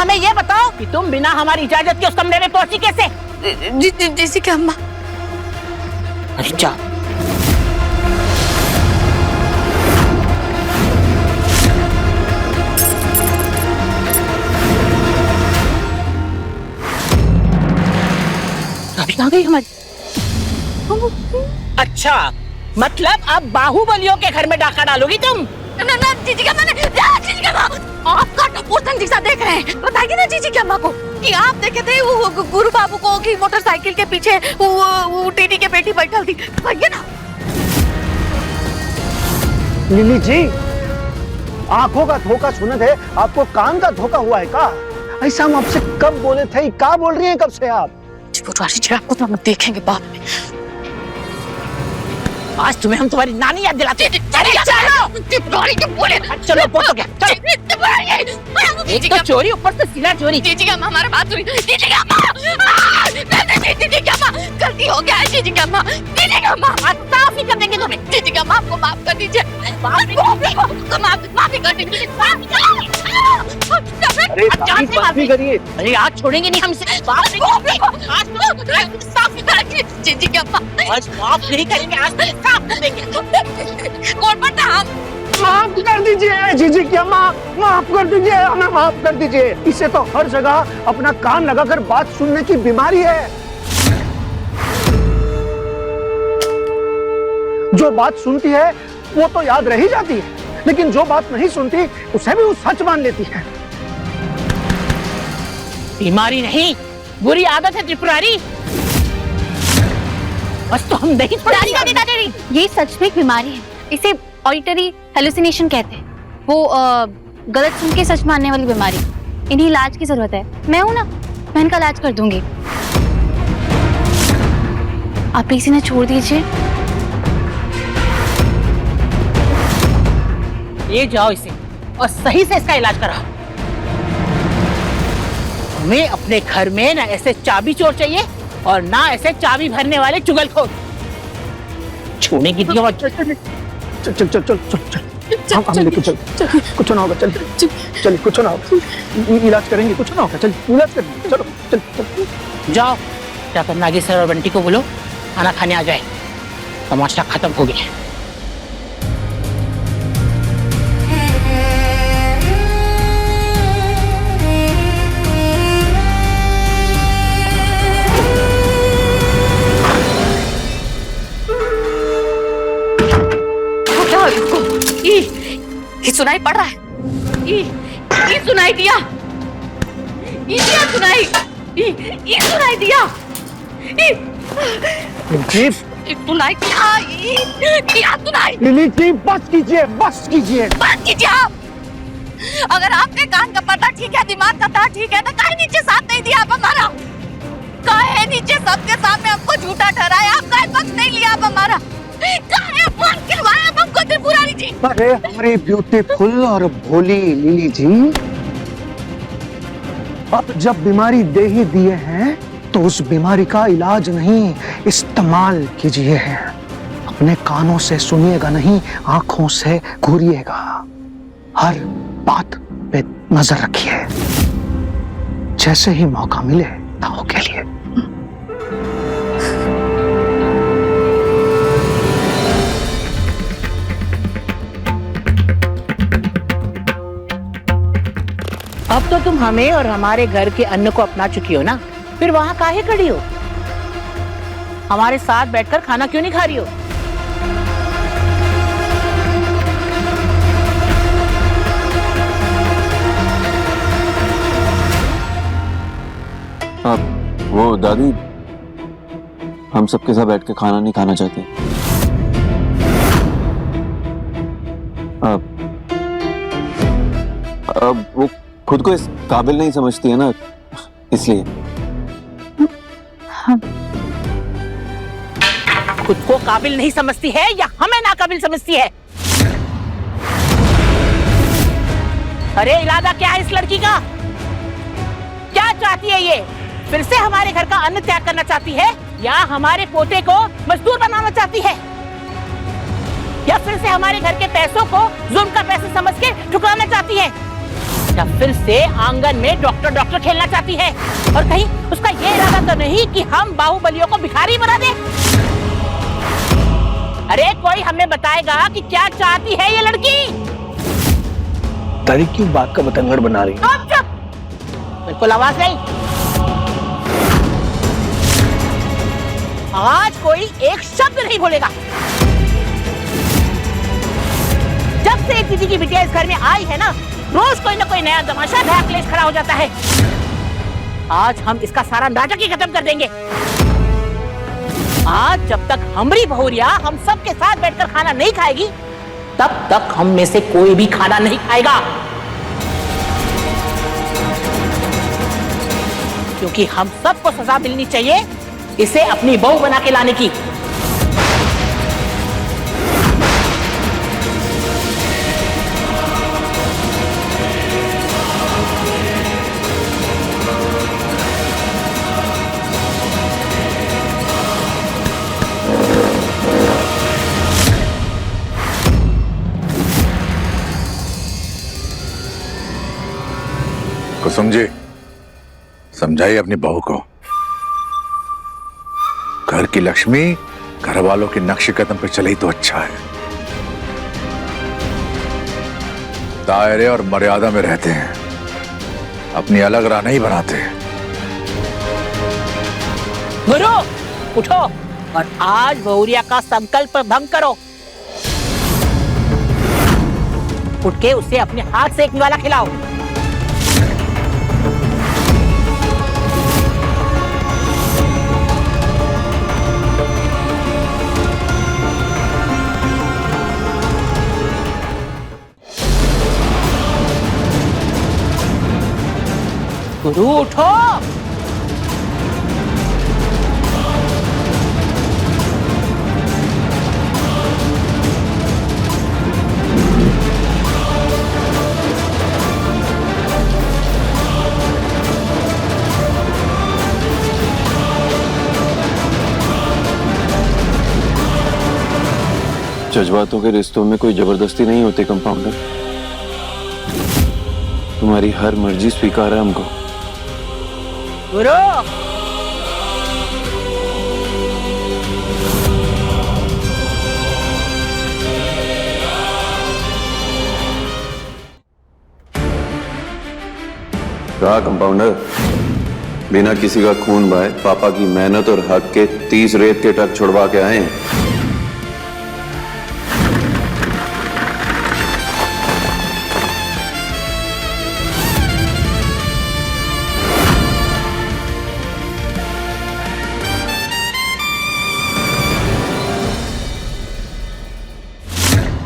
हमें ये बताओ कि तुम बिना हमारी इजाजत के उस कमरे में पहुंची कैसे? जैसे कि अम्मा। अच्छा, अभी आ गई हमारी। अच्छा, मतलब अब बाहुबलियों के घर में डाका डालोगी तुम? ना जीजी की अम्मा ने, जीजी की अम्मा आपका टपोतन दिशा देख रहे हैं। बताइए ना जीजी की अम्मा को कि आप देखे थे वो गुरु बाबू को कि मोटरसाइकिल के पीछे वो टीटी के बेटी बैठल थी। बताइए ना। लिली जी, आंखों का धोखा सुने थे, आपको कान का धोखा हुआ है का? ऐसा हम आपसे कब बोले थे? क्या बोल रही हैं कब से आप? आपको तो हम देखेंगे बाद में। आज तुम्हें हम तुम्हारी नानी याद दिलाते हैं। चलो बोलो क्या? एक तो चोरी, ऊपर से सीधा चोरी। जीजी की अम्मा हमारे बात सुनिए। जीजी की अम्मा, जीजी की अम्मा गलती हो गया है। जीजी की अम्मा, जीजी की अम्मा माफ ही कर देंगे तुम्हें। जीजी की अम्मा आपको माफ कर दीजिए। माफी कर दीजिए। अरे करिए। अरे आज छोड़ेंगे नहीं हमसे। जीजी की अम्मा आज माफ नहीं करेंगे, आज साफ कर देंगे। कौन पड़ता हम? माफ कर दीजिए जीजी की अम्मा, माफ कर दीजिए, हमें माफ कर दीजिए। इसे तो हर जगह अपना कान लगाकर बात सुनने की बीमारी है। जो बात सुनती है वो तो याद रह ही जाती है, लेकिन जो बात नहीं सुनती उसे भी वो सच मान लेती है। बीमारी नहीं, बुरी आदत है त्रिपुरारी। बस तो हम नहीं दादी, ये सच में एक बीमारी है। इसे ऑडिटरी हेलुसिनेशन कहते हैं। वो गलत सुन के सच मानने वाली बीमारी। इन्हीं इलाज की जरूरत है। मैं हूं ना, मैं इनका इलाज कर दूंगी। आप इसे ना छोड़ दीजिए। ले जाओ इसे और सही से इसका इलाज कराओ। हमें अपने घर में ना ऐसे चाबी चोर चाहिए और ना ऐसे चाबी भरने वाले चुगलखोर। छोड़ने की दिया। चल चल चल चल चल चल, हम लेके चल, कुछ ना होगा, चल चल, कुछ ना होगा, इलाज करेंगे, कुछ ना होगा, चल इलाज करेंगे, चलो चल चल। जाओ, क्या करना, नागी सर और बंटी को बोलो खाना खाने आ जाए। तमाशा खत्म हो गया। ये सुनाई पड़ रहा है। ये सुनाई दिया। ये सुनाई दिया। सुनाई दिया। सुनाई। लिली जी बस कीजिए, बस कीजिए, बस कीजिए आप। अगर आपके कान का पता ठीक है, दिमाग का तार ठीक है, तो काहे नीचे साथ नहीं दिया आप हमारा? काहे नीचे सबके सामने हमको झूठा ठहराया? आप काहे पक्ष नहीं लिया आप हमारा? काहे अपमान करवाया आप हमको त्रिपुरारी जी? अरे हमारी ब्यूटीफुल और भोली लिली जी, अब जब बीमारी दे ही दिए हैं तो उस बीमारी का इलाज नहीं, इस्तेमाल कीजिए। अपने कानों से सुनिएगा नहीं, आंखों से घूरिएगा। हर बात पे नजर रखिए। जैसे ही मौका मिले दाव के लिए। अब तो तुम हमें और हमारे घर के अन्न को अपना चुकी हो ना, फिर वहां काहे खड़ी हो? हमारे साथ बैठकर खाना क्यों नहीं खा रही हो? वो दादी, हम सबके साथ बैठ के खाना नहीं खाना चाहती। अब वो खुद को इस काबिल नहीं समझती है ना, इसलिए। खुद को काबिल नहीं समझती है या हमें नाकाबिल समझती है? अरे इरादा क्या है इस लड़की का? क्या चाहती है ये? फिर से हमारे घर का अन्न त्याग करना चाहती है या हमारे पोते को मजदूर बनाना चाहती है, या फिर से हमारे घर के पैसों को जुल्म का पैसा समझ के ठुकराना चाहती है? या फिर से आंगन में डॉक्टर डॉक्टर खेलना चाहती है? और कहीं उसका ये इरादा तो नहीं कि हम बाहुबलियों को भिखारी बना दे? अरे कोई हमें बताएगा कि क्या चाहती है ये लड़की? तारी क्यों बात का बतंगड़ बना रही है? चुप! बिल्कुल आवाज नहीं। आज कोई एक शब्द नहीं बोलेगा। जब से दीदी की बिटिया इस घर में आई है ना, रोज कोई ना कोई नया तमाशा, नया क्लेश खड़ा हो जाता है। आज हम इसका सारा नाटक ही खत्म कर देंगे। आज जब तक हमारी बहुरिया हम सब के साथ बैठकर खाना नहीं खाएगी, तब तक हम में से कोई भी खाना नहीं खाएगा। क्योंकि हम सबको सजा मिलनी चाहिए इसे अपनी बहू बना के लाने की। कुसुम जी, समझाइए अपनी बहू को। घर की लक्ष्मी घर वालों के नक्शे कदम पे चले तो अच्छा है। दायरे और मर्यादा में रहते हैं, अपनी अलग राह नहीं बनाते। गुरु उठो और आज बहुरिया का संकल्प भंग करो। उठ के उसे अपने हाथ से एक निवाला खिलाओ। गुरु उठो। जज्बातों के रिश्तों में कोई जबरदस्ती नहीं होती कंपाउंडर। तुम्हारी हर मर्जी स्वीकार है हमको। गुरु कहा कंपाउंडर, बिना किसी का खून बहाए पापा की मेहनत और हक के 30 रेत के ट्रक छुड़वा के आए हैं।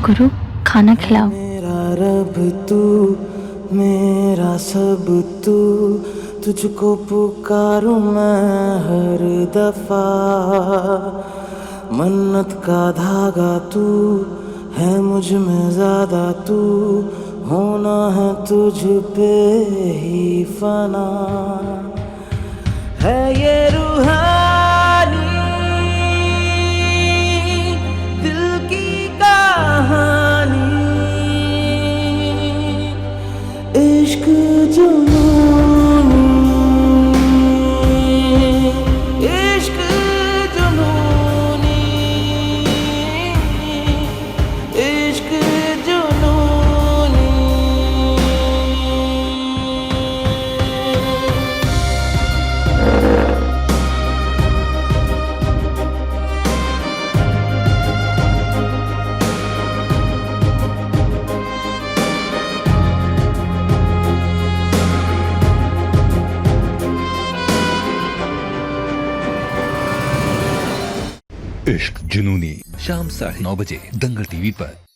गुरु खाना खिलाओ। मेरा रब तू, मेरा सब तू, तुझको पुकारूं मैं हर दफा। मन्नत का धागा तू है, मुझ में ज्यादा तू, होना है तुझ पे ही फना। है ये रूहानी दिल की कहानी, इश्क जुनूनी, इश्क जुनूनी, इश्क जुनूनी। इश्क जुनूनी शाम 9:30 बजे दंगल टीवी पर।